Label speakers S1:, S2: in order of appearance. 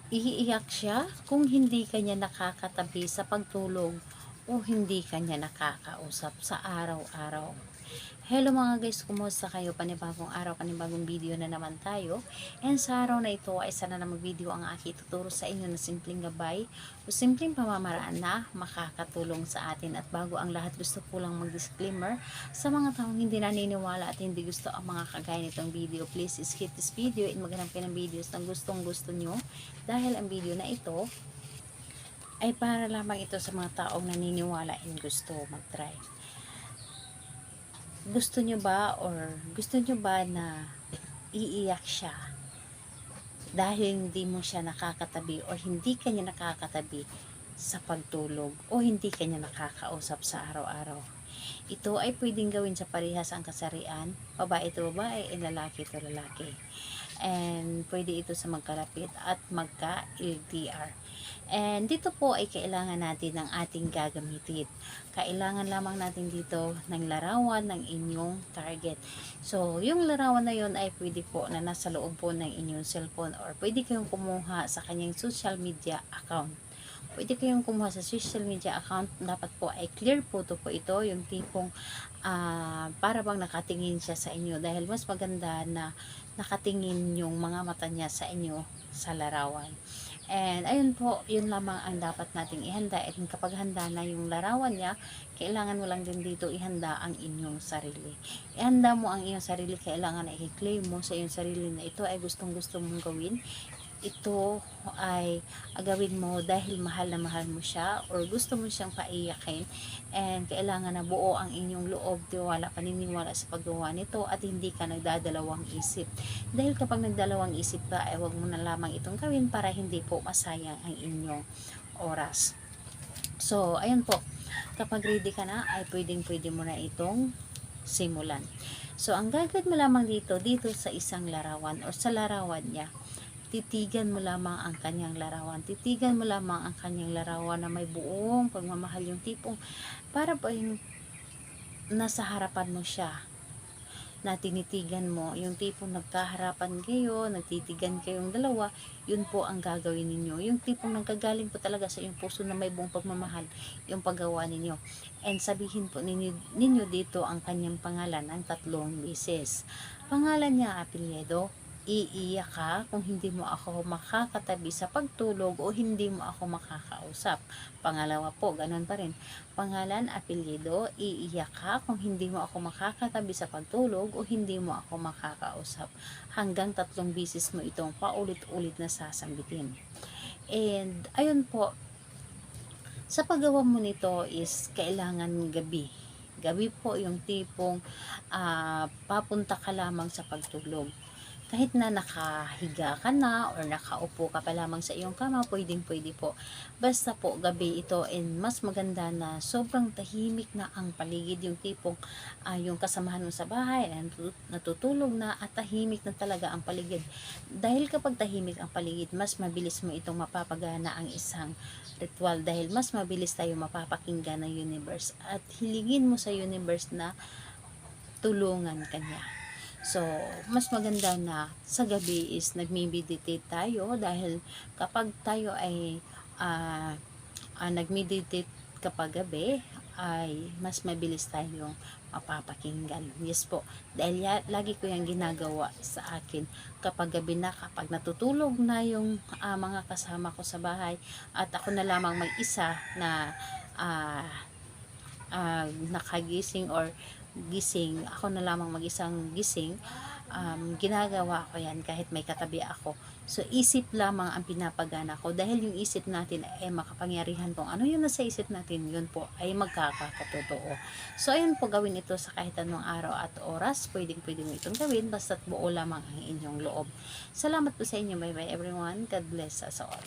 S1: Iiyak siya kung hindi kanya nakakatabi sa pagtulog o hindi kanya nakakausap sa araw-araw. Hello mga guys, kumusta kayo? Panibagong araw, panibagong video na naman tayo. And sa araw na ito ay sana na mag-video ang aking tuturo sa inyo na simpleng gabay o simpleng pamamaraan na makakatulong sa atin. At bago ang lahat, gusto ko lang mag-disclaimer sa mga taong hindi naniniwala at hindi gusto ang mga kagaya nitong video. Please skip this video and maghanap kayo ng videos na gustong gusto nyo dahil ang video na ito ay para lamang ito sa mga taong naniniwala and gusto mag-try. Gusto nyo ba na iiyak siya dahil hindi mo siya nakakatabi o hindi kanya nakakatabi sa pagtulog o hindi kanya nakakausap sa araw-araw? Ito ay pwedeng gawin sa parehas ang kasarian, babae ito babae, lalaki ito lalaki. And pwede ito sa magkalapit at magka-LDR. And dito po ay kailangan natin ng ating gagamitin. Kailangan lamang natin dito ng larawan ng inyong target. So, yung larawan na yun ay pwede po na nasa loob po ng inyong cellphone or pwede kayong kumuha sa kanyang social media account. Pwede kayong kumuha sa social media account. Dapat po ay clear photo po ito. Yung tipong para bang nakatingin siya sa inyo. Dahil mas maganda na nakatingin yung mga mata niya sa inyo sa larawan. And ayun po, yun lamang ang dapat nating ihanda. At kapag handa na yung larawan niya, kailangan mo lang din dito ihanda ang inyong sarili. Ihanda mo ang iyong sarili, kailangan na i-claim mo sa iyong sarili na ito ay gustong gusto mong gawin. Ito ay agawin mo dahil mahal na mahal mo siya or gusto mo siyang paiyakin, and kailangan na buo ang inyong loob, tiwala, paniniwala sa paggawa nito at hindi ka nagdadalawang isip. Dahil kapag nagdalawang isip ka ay wag mo na lamang itong gawin para hindi po masayang ang inyong oras. So, ayun po. Kapag ready ka na ay pwede mo na itong simulan. So, ang gagawin mo lamang dito sa isang larawan o sa larawan niya, titigan mo lamang ang kanyang larawan. Titigan mo lamang ang kanyang larawan na may buong pagmamahal, yung tipong para po yung nasa harapan mo siya na tinitigan mo, yung tipong nagkaharapan kayo, nagtitigan kayong dalawa, yun po ang gagawin ninyo. Yung tipong nagkagaling po talaga sa iyong puso na may buong pagmamahal, yung paggawa ninyo. And sabihin po ninyo dito ang kanyang pangalan ang 3 beses. Pangalan niya, apelyido. Iiyak ka kung hindi mo ako makakatabi sa pagtulog o hindi mo ako makakausap. Pangalawa po, ganun pa rin. Pangalan, apelyido, iiyak ka kung hindi mo ako makakatabi sa pagtulog o hindi mo ako makakausap. Hanggang 3 beses mo itong paulit-ulit na sasambitin. And ayun po, sa paggawa mo nito is kailangan gabi. Gabi po yung tipong papunta ka lamang sa pagtulog. Kahit na nakahiga ka na or nakaupo ka pa lamang sa iyong kama, pwede po. Basta po gabi ito, and mas maganda na sobrang tahimik na ang paligid, yung tipong yung kasamahan mo sa bahay natutulog na at tahimik na talaga ang paligid. Dahil kapag tahimik ang paligid, mas mabilis mo itong mapapagana ang isang ritual, dahil mas mabilis tayo mapapakinggan ng universe at hilingin mo sa universe na tulungan kanya. So, mas maganda na sa gabi is nagme-meditate tayo, dahil kapag tayo ay nag-meditate kapag gabi, ay mas mabilis tayong mapapakinggan. Yes po, dahil lagi ko yung ginagawa sa akin kapag gabi na, kapag natutulog na yung mga kasama ko sa bahay at ako na lamang mag-isa na nakagising or gising, ako na lamang mag-isang gising, ginagawa ko yan kahit may katabi ako. So, isip lamang ang pinapagana ko, dahil yung isip natin ay makapangyarihan kung ano yung nasa isip natin, yun po ay magkakatotoo. So, ayun po, gawin ito sa kahit anong araw at oras, pwede mo itong gawin, basta't buo lamang ang inyong loob. Salamat po sa inyo, bye bye everyone, God bless us all.